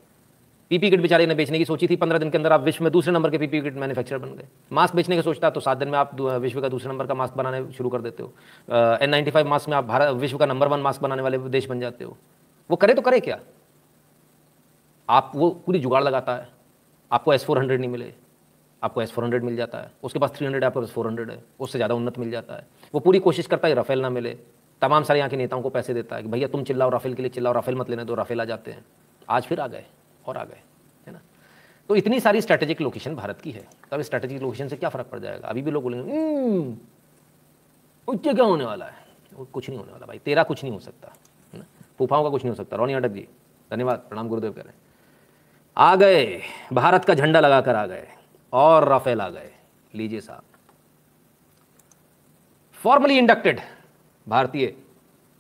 पीपी किट बेचारे ने बेचने की सोची थी, 15 दिन के अंदर आप विश्व में दूसरे नंबर के पीपी किट मैन्युफैक्चरर बन गए। मास्क बेचने का सोचता तो 7 दिन में आप विश्व का दूसरे नंबर का मास्क बनाने शुरू कर देते हो। N95 मास्क में आप भारत विश्व का नंबर 1 मास्क बनाने वाले देश बन जाते हो। वो करे तो करे क्या? आप वो पूरी जुगाड़ लगाता है, आपको S400 नहीं मिले, आपको S400 मिल जाता है, उसके पास 300 है, आपके पास 400 है, उससे ज़्यादा उन्नत मिल जाता है। वो पूरी कोशिश करता है राफेल ना मिले, तमाम सारे यहाँ के नेताओं को पैसे देता है कि भैया तुम चिल्लाओ राफेल के लिए, चिल्लाओ राफेल मत लेने दो, राफेल आ जाते हैं। आज फिर आ गए और आ गए, है ना। तो इतनी सारी स्ट्रैटेजिक लोकेशन भारत की है। तब स्ट्रैटेजिक लोकेशन से क्या फ़र्क पड़ जाएगा? अभी भी लोग बोलेंगे उससे क्या होने वाला है? वो कुछ नहीं होने वाला भाई, तेरा कुछ नहीं हो सकता, है ना। फूफाओं का कुछ नहीं हो सकता। रोनी अटक जी धन्यवाद, प्रणाम गुरुदेव कह रहे हैं। आ गए, भारत का झंडा लगाकर आ गए, और राफेल आ गए। लीजिए साहब, फॉर्मली इंडक्टेड भारतीय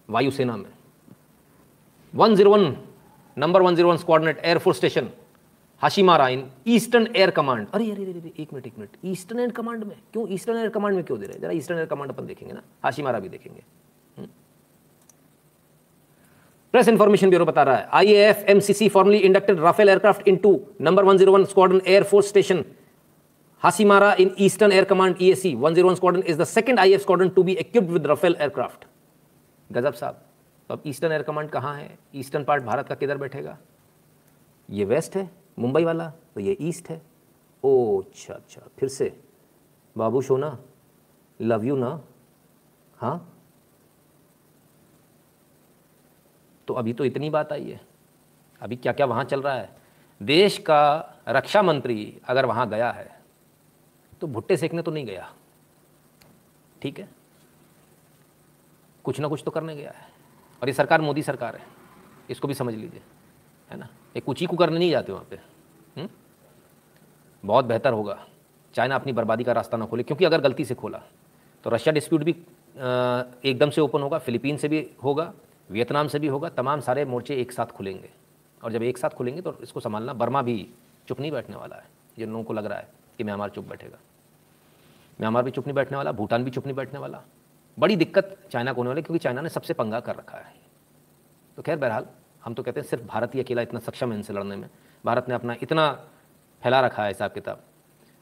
वायुसेना में 101 number 101 squadron air force station Hasimara in eastern air command. अरे अरे अरे एक मिनट, ईस्टर्न एयर कमांड में क्यों? ईस्टर्न एयर कमांड में क्यों दे रहे हैं? जरा ईस्टर्न एयर कमांड अपन देखेंगे ना, हाशिमारा भी देखेंगे। प्रेस इंफॉर्मेशन ब्यूरो बता रहा है IAF MCC formally inducted Rafale aircraft into number 101 squadron air force station Hashimara in Eastern Air Command EAC 101 Squadron is the second IAF squadron to be equipped with Rafale aircraft. गजब साहब। तो अब eastern air command कहाँ है? Eastern part Bharat का किधर बैठेगा? ये वेस्ट है मुंबई वाला, तो ये ईस्ट है। ओ अच्छा, फिर से बाबू सोना, लव यू ना। हाँ, तो अभी तो इतनी बात आई है, अभी क्या क्या वहाँ चल रहा है। देश का रक्षा मंत्री अगर वहाँ गया है तो भुट्टे सेकने तो नहीं गया, ठीक है, कुछ ना कुछ तो करने गया है। और ये सरकार मोदी सरकार है, इसको भी समझ लीजिए, है ना। ये कुछ ही को करने नहीं जाते वहाँ पे। बहुत बेहतर होगा चाइना अपनी बर्बादी का रास्ता ना खोले, क्योंकि अगर गलती से खोला तो रशिया डिस्प्यूट भी एकदम से ओपन होगा, फिलीपीन से भी होगा, वियतनाम से भी होगा, तमाम सारे मोर्चे एक साथ खुलेंगे। और जब एक साथ खुलेंगे तो इसको संभालना, बर्मा भी चुप नहीं बैठने वाला है। जिन लोगों को लग रहा है कि म्यांमार चुप बैठेगा, म्यांमार भी चुप नहीं बैठने वाला, भूटान भी चुप नहीं बैठने वाला। बड़ी दिक्कत चाइना को होने वाली, क्योंकि चाइना ने सबसे पंगा कर रखा है। तो खैर बहरहाल हम तो कहते हैं सिर्फ भारत ही अकेला इतना सक्षम है इनसे लड़ने में। भारत ने अपना इतना फैला रखा है हिसाब किताब।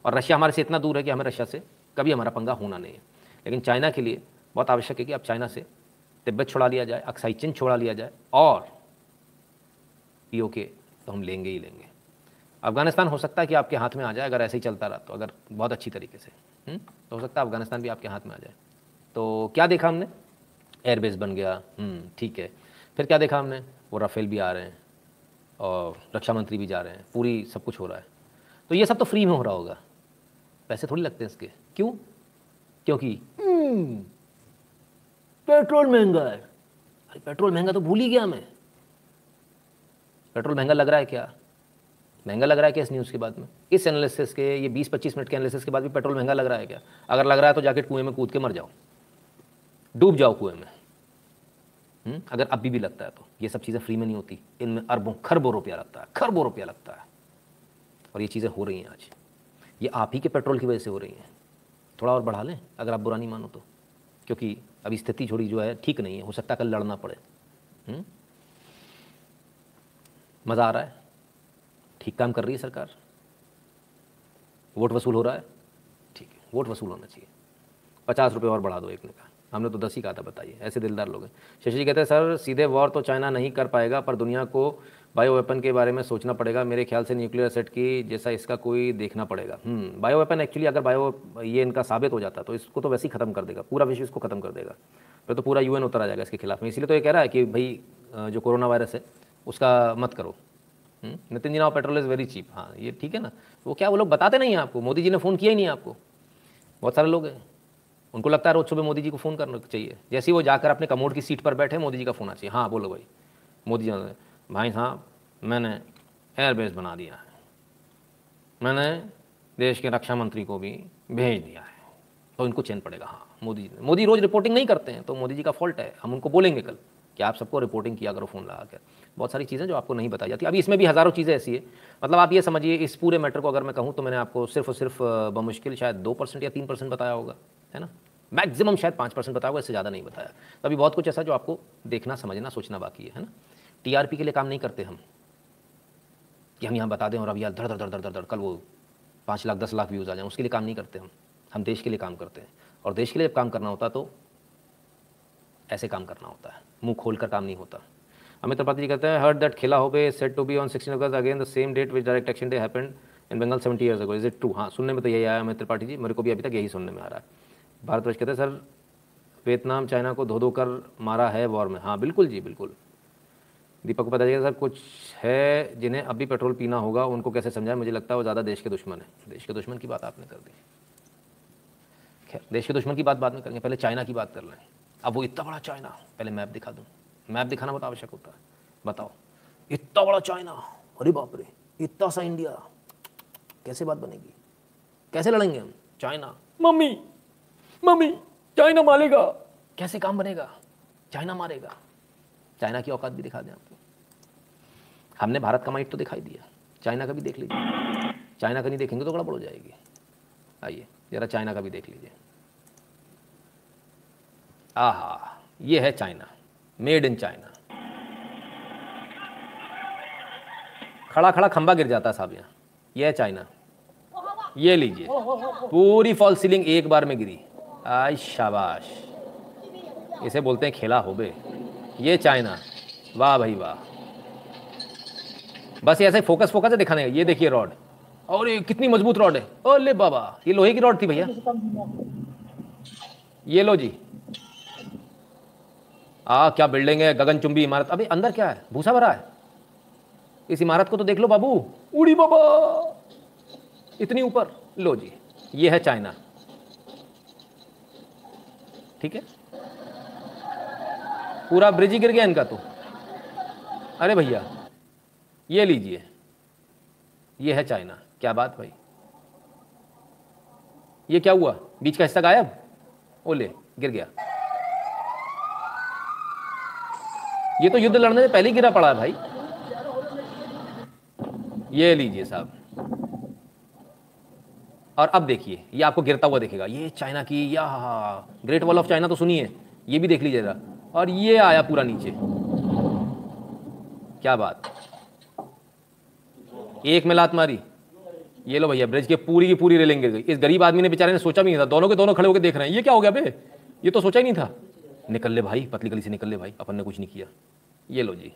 और रशिया हमारे से इतना दूर है कि हमें रशिया से कभी हमारा पंगा होना नहीं है। लेकिन चाइना के लिए बहुत आवश्यक है कि अब चाइना से तिब्बत छुड़ा लिया जाए, अक्साई चिन छुड़ा लिया जाए, और पीओके तो हम लेंगे ही लेंगे। अफगानिस्तान हो सकता है कि आपके हाथ में आ जाए अगर ऐसे ही चलता रहा तो, अगर बहुत अच्छी तरीके से तो हो सकता है अफगानिस्तान भी आपके हाथ में आ जाए। तो क्या देखा हमने, एयरबेस बन गया, ठीक है। फिर क्या देखा हमने, वो राफेल भी आ रहे हैं और रक्षा मंत्री भी जा रहे हैं, पूरी सब कुछ हो रहा है। तो ये सब तो फ्री में हो रहा होगा, पैसे थोड़ी लगते हैं इसके। क्यों? क्योंकि पेट्रोल महंगा है। अरे पेट्रोल महंगा तो भूल ही गया मैं। पेट्रोल महंगा लग रहा है क्या? महंगा लग रहा है क्या इस न्यूज़ के बाद में, इस एनालिसिस के, ये 20-25 मिनट के एनालिसिस के बाद भी पेट्रोल महंगा लग रहा है क्या? अगर लग रहा है तो जाके कुएं में कूद के मर जाओ, डूब जाओ कुएं में। अगर अभी भी लगता है तो ये सब चीज़ें फ्री में नहीं होती, इनमें अरबों खरबों रुपया लगता है, खरबों रुपया लगता है। और ये चीज़ें हो रही हैं आज, ये आप ही के पेट्रोल की वजह से हो रही हैं। थोड़ा और बढ़ा लें अगर आप बुरा नहीं मानो तो, क्योंकि अभी स्थिति थोड़ी जो है ठीक नहीं है, हो सकता है कल लड़ना पड़े। मज़ा आ रहा है, ठीक काम कर रही है सरकार, वोट वसूल हो रहा है, ठीक है, वोट वसूल होना चाहिए। 50 रुपये और बढ़ा दो, एक ने कहा, हमने तो 10 ही कहा था, बताइए, ऐसे दिलदार लोग हैं। शशि जी कहते हैं सर सीधे वॉर तो चाइना नहीं कर पाएगा, पर दुनिया को बायो वेपन के बारे में सोचना पड़ेगा। मेरे ख्याल से न्यूक्लियर सेट की जैसा इसका कोई देखना पड़ेगा। बायो वेपन एक्चुअली अगर ये इनका साबित हो जाता तो इसको तो वैसे ही ख़त्म कर देगा, पूरा विश्व इसको ख़त्म कर देगा, फिर तो पूरा यूएन उतर आ जाएगा इसके खिलाफ में। इसीलिए तो ये कह रहा है कि भाई जो कोरोना वायरस है उसका मत करो। Nitin ji now petrol is very cheap. हाँ ये ठीक है ना, वो क्या वो लोग बताते नहीं हैं आपको, मोदी जी ने फ़ोन किया ही नहीं आपको। बहुत सारे लोग हैं उनको लगता है रोज सुबह मोदी जी को फ़ोन करना चाहिए, जैसे ही वो जाकर अपने कमोड की सीट पर बैठे मोदी जी का फ़ोन आ चाहिए। हाँ बोलो भाई, मोदी जी भाई साहब मैंने एयरबेस बना दिया है, मैंने देश के रक्षा मंत्री को भी भेज दिया है, तो इनको चैन पड़ेगा। हाँ मोदी रोज़ रिपोर्टिंग नहीं करते हैं तो मोदी जी का फॉल्ट है, हम उनको बोलेंगे कल कि आप सबको रिपोर्टिंग किया करो फ़ोन लगा कर। बहुत सारी चीज़ें जो आपको नहीं बताई जाती, अभी इसमें भी हज़ारों चीज़ें ऐसी है। मतलब आप ये समझिए इस पूरे मैटर को अगर मैं कहूँ तो मैंने आपको सिर्फ और सिर्फ बमुश्किल शायद 2% या 3% बताया होगा, है ना, मैक्सिमम शायद 5% बताया होगा, इससे ज़्यादा नहीं बताया। तो अभी बहुत कुछ ऐसा जो आपको देखना, समझना, सोचना बाकी है ना। टीआरपी के लिए काम नहीं करते हम कि हम यहाँ बता दें और अब यार धड़ धड़ धड़ धड़ धड़ धड़ कल वो 5 लाख 10 लाख व्यूज़ आ जाएं, उसके लिए काम नहीं करते हम देश के लिए काम करते हैं। और देश के लिए जब काम करना होता तो ऐसे काम करना होता है, मुंह खोल कर काम नहीं होता। अमित त्रिपाठी जी कहते हैं heard that Khela Hobe set to be on 16 August again the same date which direct action day happened in Bengal 70 years ago, is it true? हाँ सुनने में तो यही आया अमित त्रिपाठी जी, मेरे को भी अभी तक यही सुनने में आ रहा है। भारतवर्ष कहते हैं सर वियतनाम चाइना को धो धो कर मारा है वॉर में। हाँ बिल्कुल जी बिल्कुल। दीपक को पता चलेगा सर कुछ है जिन्हें अभी पेट्रोल पीना होगा, उनको कैसे समझाएं, मुझे लगता है वो ज़्यादा देश के दुश्मन है। देश के दुश्मन की बात आपने कर दी, खैर देश के दुश्मन की बात बाद में करेंगे, पहले चाइना की बात कर लें। अब वो इतना बड़ा चाइना, पहले मैप दिखा दूँ, मैप दिखाना बहुत आवश्यक होता है। बताओ इतना बड़ा चाइना, अरे बाप रे, इतना सा इंडिया, कैसे बात बनेगी, कैसे लड़ेंगे हम? चाइना मम्मी मम्मी चाइना मारेगा, कैसे काम बनेगा? चाइना मारेगा। चाइना की औकात भी दिखा दें आपको। हमने भारत का माइट तो दिखाई दिया, चाइना का भी देख लीजिए। चाइना का नहीं देखेंगे तो गड़बड़ हो जाएगी। आइए जरा चाइना का भी देख लीजिए। आहा ये है चाइना, मेड इन चाइना। खड़ा खड़ा खंबा गिर जाता साहब यहाँ। ये है चाइना, ये लीजिए पूरी फॉल सीलिंग एक बार में गिरी। आई शाबाश, इसे बोलते हैं खेला होबे। ये चाइना, वाह भाई वाह। बस ऐसे फोकस फोकस है दिखाने का। ये देखिए रॉड, और ये कितनी मजबूत रॉड है। ओले बाबा, ये लोहे की रॉड थी भैया। ये लो जी, क्या बिल्डिंग है, गगनचुंबी इमारत। अभी अंदर क्या है, भूसा भरा है। इस इमारत को तो देख लो बाबू, उड़ी बाबा इतनी ऊपर। लो जी, ये है चाइना, ठीक है। पूरा ब्रिज ही गिर गया इनका तो। अरे भैया ये लीजिए, ये है चाइना। क्या बात भाई, ये क्या हुआ, बीच का हिस्सा गायब, ओले गिर गया। ये तो युद्ध लड़ने से पहले ही गिरा पड़ा है भाई। ये लीजिए साहब, और अब देखिए ये आपको गिरता हुआ दिखेगा। ये चाइना की, या ग्रेट वॉल ऑफ चाइना तो सुनिए, ये भी देख लीजिएगा। और ये आया पूरा नीचे, क्या बात, एक में लात मारी, ये लो भैया, ब्रिज की पूरी रेलिंग गिर गई। इस गरीब आदमी ने बेचारे ने सोचा भी नहीं था, दोनों के दोनों खड़े होकर देख रहे हैं, ये क्या हो गया बे, ये तो सोचा ही नहीं था। निकल ले भाई, पतली गली से निकल ले भाई, अपन ने कुछ नहीं किया। ये लो जी,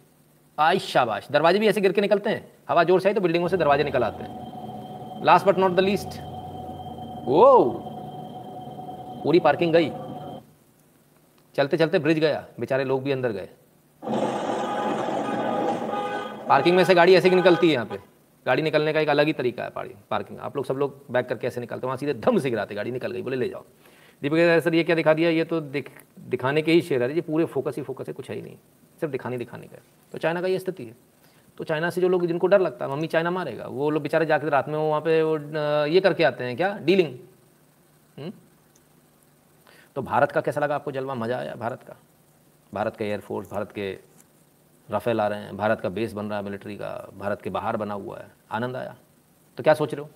आई शाबाश। दरवाजे भी ऐसे गिर के निकलते हैं, हवा जोर से आई तो बिल्डिंगों से दरवाजे निकल आते हैं। Last but not the least, ओ पूरी पार्किंग गई, चलते चलते ब्रिज गया, बेचारे लोग भी अंदर गए। पार्किंग में से गाड़ी ऐसे की निकलती है, यहाँ पे गाड़ी निकलने का एक अलग ही तरीका है। पार्किंग आप लोग सब लोग बैक करके ऐसे निकलते, वहाँ सीधे धम से गिराते, गाड़ी निकल गई, बोले ले जाओ। दीपक सर ये क्या दिखा दिया, ये तो दिखाने के ही शेयर है, ये पूरे फोकस है, कुछ है ही नहीं, सिर्फ दिखाने का है। तो चाइना का ये स्थिति है। तो चाइना से जो लोग, जिनको डर लगता है मम्मी चाइना मारेगा, वो लोग बेचारे जाकर रात में वहाँ पे वो ये करके आते हैं, क्या डीलिंग। तो भारत का कैसा लगा आपको जलवा, मज़ा आया भारत का? भारत का एयरफोर्स, भारत के राफेल आ रहे हैं, भारत का बेस बन रहा है मिलिट्री का, भारत के बाहर बना हुआ है, आनंद आया? तो क्या सोच रहे हो,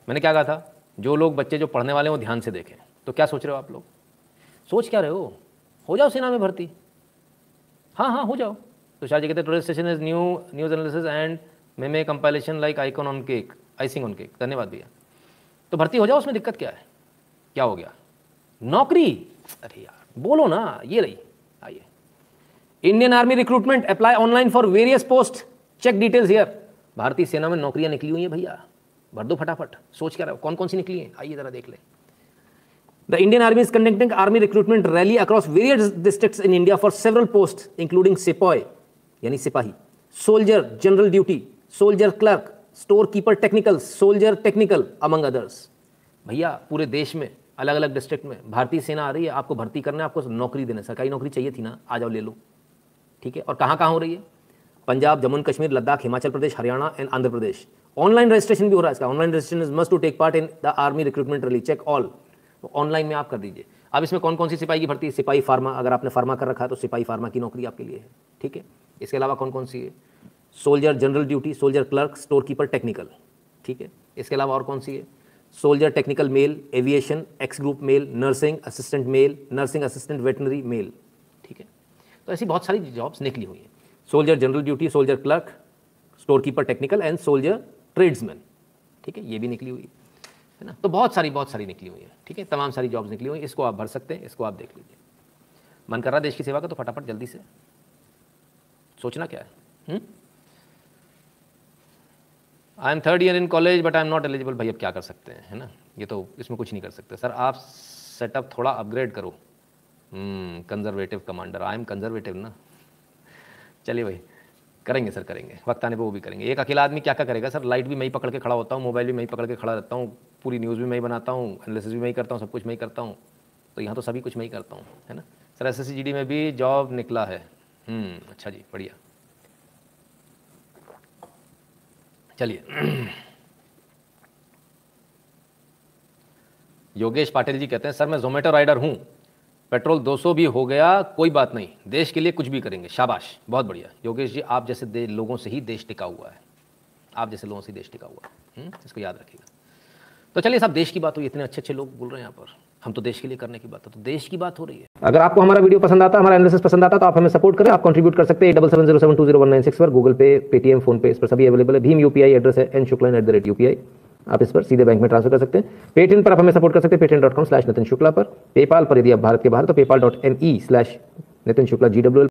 मैंने क्या कहा था, जो लोग बच्चे जो पढ़ने वाले हैं वो ध्यान से देखें। तो क्या सोच रहे हो आप लोग, सोच क्या रहे हो जाओ सेना में भर्ती, हाँ हो जाओ। तो शायद कहते हैं today session is news analysis and meme compilation like icon on cake, icing on cake. धन्यवाद भैया। तो भर्ती हो जाओ, उसमें दिक्कत क्या है, क्या हो गया, नौकरी, अरे यार बोलो ना, ये रही। आइए, Indian army recruitment apply online for various post, check details here. भारतीय सेना में नौकरियां निकली हुई हैं भैया, भर दो फटाफट। सोच क्या रहे हो, कौन कौन सी निकली हैं, आइए जरा देख ले। The Indian army is conducting army recruitment rally across various districts in India for several post including सिपाही यानी सिपाही, soldier general duty, soldier clerk, store keeper technical, soldier technical among others. भैया पूरे देश में अलग अलग डिस्ट्रिक्ट में भारतीय सेना आ रही है, आपको भर्ती करना है, आपको नौकरी देना, सरकारी नौकरी चाहिए थी ना, आ जाओ ले लो, ठीक है। और कहाँ कहाँ हो रही है, Punjab, Jammu Kashmir, Ladakh, Himachal Pradesh, Haryana and Andhra Pradesh. Online registration भी हो रहा है इसका, online registration is must to take part in the army recruitment rally, check all. तो ऑनलाइन में आप कर दीजिए। अब इसमें कौन कौन सी सिपाही की भर्ती है, सिपाही फार्मा, अगर आपने फार्मा कर रखा है तो सिपाही फार्मा की नौकरी आपके लिए है, ठीक है। इसके अलावा कौन कौन सी है, soldier general duty, soldier clerk, store keeper technical, ठीक है। इसके अलावा और कौन सी है, soldier technical male, aviation, X group male, nursing assistant male, nursing assistant veterinary male, ठीक है। तो ऐसी बहुत सारी जॉब्स निकली हुई हैं, soldier general duty, soldier clerk, store keeper technical and soldier tradesman, ठीक है, ये भी निकली हुई है ना। तो बहुत सारी निकली हुई है, ठीक है, तमाम सारी जॉब्स निकली हुई हैं। इसको आप भर सकते हैं, इसको आप देख लीजिए। मन कर रहा है देश की सेवा का, तो फटाफट जल्दी से सोचना क्या है। I am third year in college but I am not eligible. भाई अब क्या कर सकते हैं, है ना, ये तो इसमें कुछ नहीं कर सकते। सर आप सेटअप थोड़ा अपग्रेड करो। Conservative commander, I am conservative ना। चलिए भाई, करेंगे सर, करेंगे, वक्त आने पे वो भी करेंगे। एक अकेला आदमी क्या क्या करेगा सर, लाइट भी मैं ही पकड़ के खड़ा होता हूँ, मोबाइल भी मैं ही पकड़ के खड़ा रहता हूँ, पूरी न्यूज़ भी मैं ही बनाता हूँ, एनालिसिस भी मैं ही करता हूँ, सब कुछ मैं ही करता हूँ। तो यहाँ तो सभी कुछ मैं ही करता हूँ, है ना। सर SSC GD में भी जॉब निकला है। अच्छा जी, बढ़िया। चलिए योगेश पाटिल जी कहते हैं सर मैं जोमेटो राइडर हूँ, पेट्रोल 200 भी हो गया कोई बात नहीं, देश के लिए कुछ भी करेंगे। शाबाश, बहुत बढ़िया योगेश जी, आप जैसे लोगों से ही देश टिका हुआ है, आप जैसे लोगों से देश टिका हुआ है, इसको याद रखिएगा। तो चलिए साहब, देश की बात हुई, इतने अच्छे अच्छे लोग बोल रहे हैं यहाँ पर, हम तो देश के लिए करने की बात है, तो देश की बात हो रही है। अगर आपको हमारा वीडियो पसंद आता, हमारा एनालिसिस पसंद आता, तो आप हमें सपोर्ट करें, आप कंट्रीब्यूट कर सकते हैं 7707201961 पर, गूगल पे, पेटीएम, फोन पे, इस पर सभी अवेलेबल है। भीम UPI एड्रेस है n.shukla@UPI, आप इस पर सीधे बैंक में ट्रांसफर कर सकते हैं। पेटीएम पर आप हमें सपोर्ट कर सकते हैं, patreon.com/नितिन शुक्ला पर। पेपाल पर यदि आप भारत के बाहर तो paypal.me/नितिन शुक्ला GWL